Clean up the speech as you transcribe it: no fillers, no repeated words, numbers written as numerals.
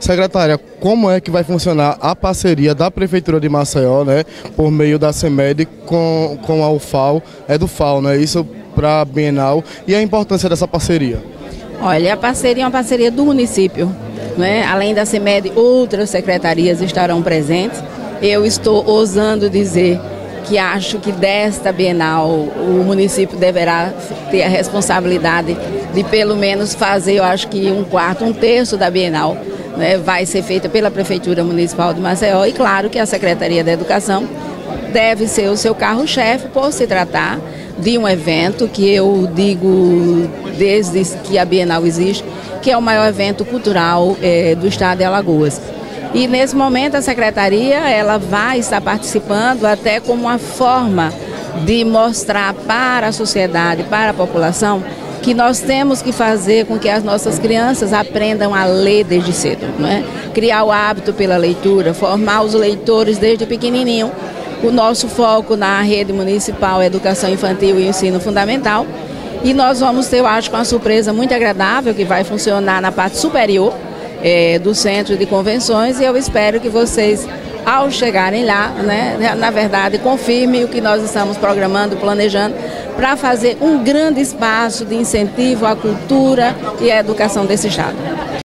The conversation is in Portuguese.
Secretária, como é que vai funcionar a parceria da Prefeitura de Maceió, né, por meio da CEMED com a UFAL, do FAO, né, isso para a Bienal, e a importância dessa parceria? Olha, a parceria é uma parceria do município, né? Além da CEMED, outras secretarias estarão presentes. Eu estou ousando dizer que acho que desta Bienal o município deverá ter a responsabilidade de pelo menos fazer, eu acho que um terço da Bienal, né, vai ser feita pela Prefeitura Municipal de Maceió, e claro que a Secretaria da Educação deve ser o seu carro-chefe, por se tratar de um evento que eu digo desde que a Bienal existe, que é o maior evento cultural do estado de Alagoas. E nesse momento a Secretaria ela vai estar participando até como uma forma de mostrar para a sociedade, para a população, que nós temos que fazer com que as nossas crianças aprendam a ler desde cedo, né? Criar o hábito pela leitura, formar os leitores desde pequenininho. O nosso foco na rede municipal é educação infantil e ensino fundamental. E nós vamos ter, eu acho, uma surpresa muito agradável que vai funcionar na parte superior do centro de convenções, e eu espero que vocês, ao chegarem lá, né, na verdade, confirmem o que nós estamos programando, planejando, para fazer um grande espaço de incentivo à cultura e à educação desse estado.